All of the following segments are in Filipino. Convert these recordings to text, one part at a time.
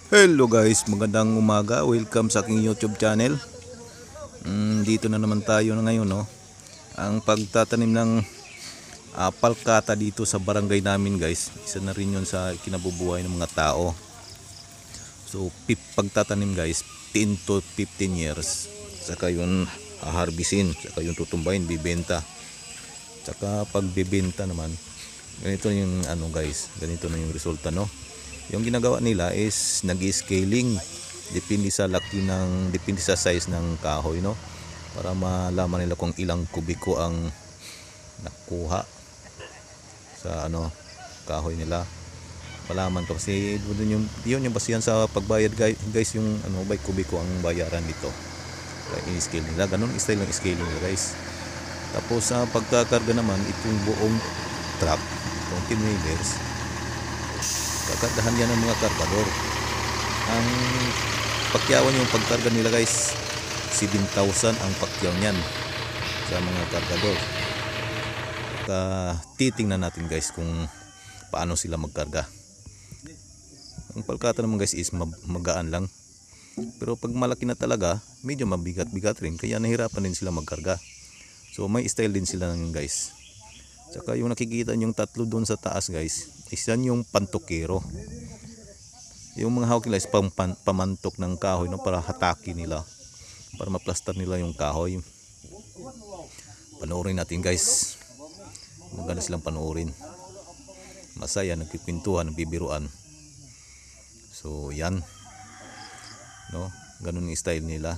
Hello guys, magandang umaga. Welcome sa aking YouTube channel. Dito na naman tayo na ngayon, no. Ang pagtatanim ng palkata dito sa barangay namin, guys. Isa na rin 'yon sa kinabubuhay ng mga tao. So, pagtatanim, guys, 10 to 15 years. Saka 'yun haharbisin, saka 'yun tutumbayin, bibenta. Saka pag bibenta naman, ganito yung guys, ganito na yung resulta, no. Yung ginagawa nila is nag-scaling depende sa depende sa size ng kahoy, no, para malaman nila kung ilang kubiko ang nakuha sa kahoy nila. Malaman to kasi yun yung basihan sa pagbayad, guys, yung by kubiko ang bayaran dito. Kaya i-scale nila, ganun style ng scaling nila, guys. Tapos sa pagkakarga naman, itong buong truck, itong 10 wheelers, kakargahan yan ng mga kargador. Ang pakyawan yung pagkarga nila, guys, 7,000 ang pakyaw niyan sa mga kargador. Titingnan natin, guys, kung paano sila magkarga. Ang palkata naman, guys, is magaan lang. Pero pag malaki na talaga, medyo mabigat-bigat rin, kaya nahirapan din sila magkarga. So may style din sila ng, guys. Saka yung nakikita yung tatlo doon sa taas, guys, isan yung pantokero. Yung mga hawak nila is pamantok ng kahoy, no, para hataki nila, para maplastar nila yung kahoy. Panoorin natin, guys. Maganda silang panoorin. Masaya, nagkikwentuhan, nagbibiruan. So yan, no, ganun yung style nila.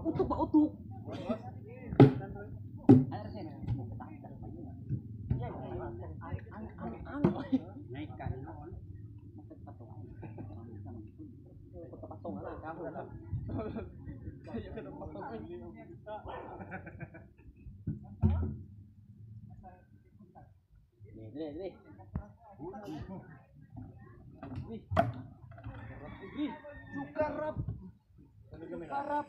Utuk ba utuk? Sukarap. Harap.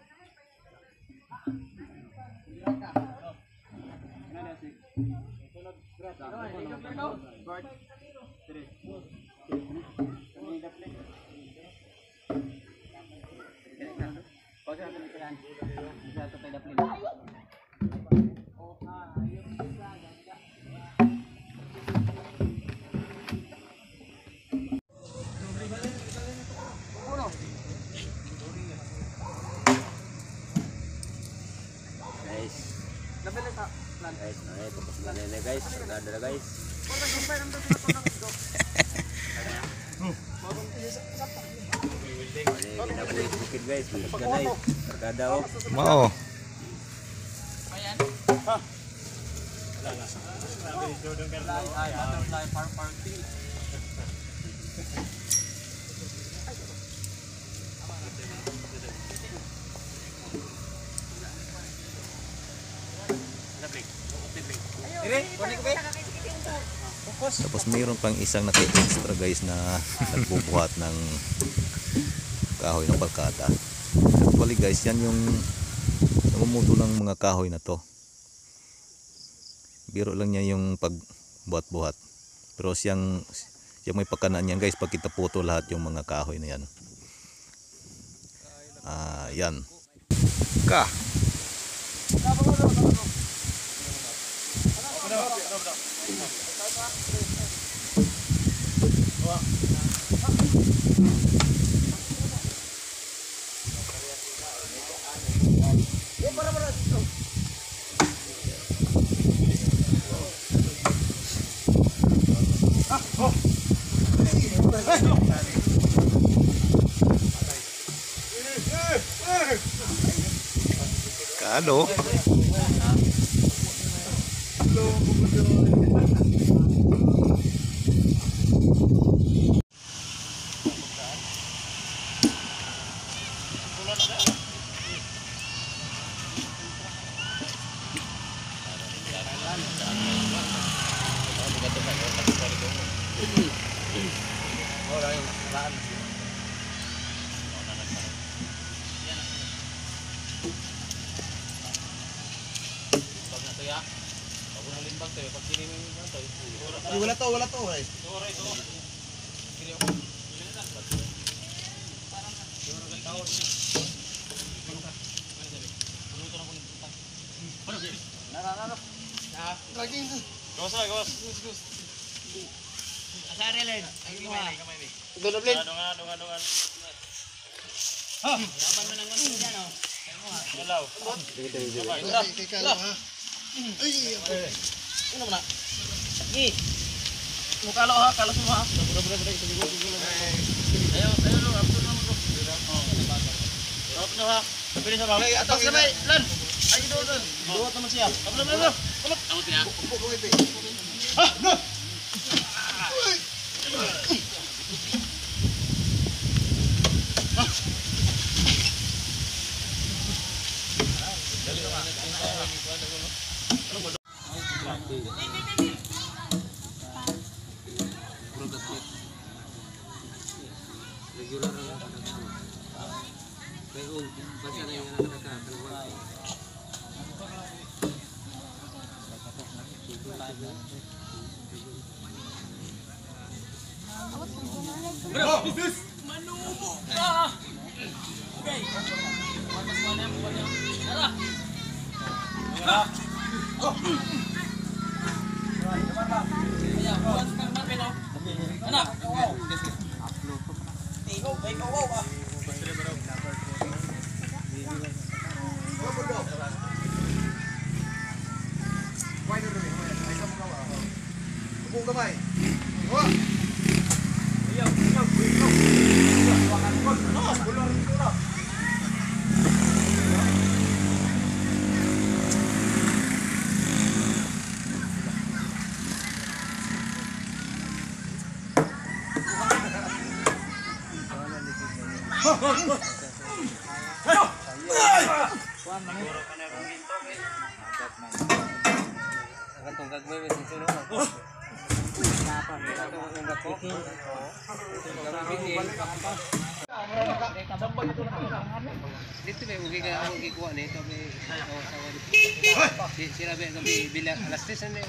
Guys, tapos na nila, guys. Agad na, guys. Bukid, guys. Ganay. Agada, oh. Mao. Butterfly party. Tapos mayroon pang isang naki-extra, guys, na nagbubuhat ng kahoy ng palkata. Actually guys, yan yung namumuto ng mga kahoy na to. Biro lang niya yung pagbuhat-buhat. Pero siyang may pagkanaan yan guys, pag kita puto lahat yung mga kahoy na yan. Yan. Ka. Kado. Wala to. Mukalo ha, kalas mo ha. Ayo, Up na ha. Pili sa bawah. Atas na may lan. Ay doon. Duwa naman siya. Abla. Kulot. Amot niya. Ah, no. Manubo ka! Okay. Matas mo na yung tara! Ayan, buwan sa kang no? Anak! Ikaw, ah! Buong kamay! Dito may ugi ka ugi kuha nito may sila be gabi bilang alas 3 na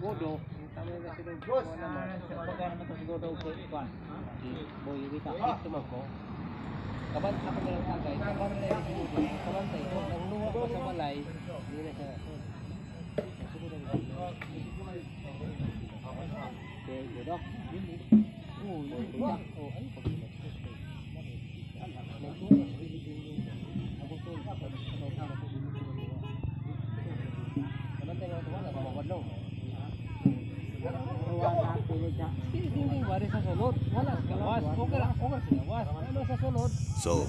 godo tama na sila godo naman pagka naman to godo ko kuan boy kita ito man ko kaban ako na lang tagay kaban na kaban tayo ang luwa ko sa balay hindi na siya godo So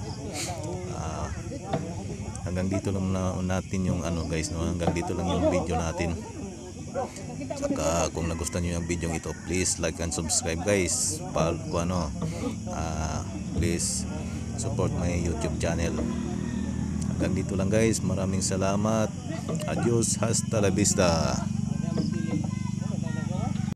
hanggang dito lang natin yung guys, no? Hanggang dito lang yung video natin. Saka kung nagustuhan niyo yung video ito, please like and subscribe guys. Please support my YouTube channel. Hanggang dito lang guys. Maraming salamat. Adios, hasta la vista.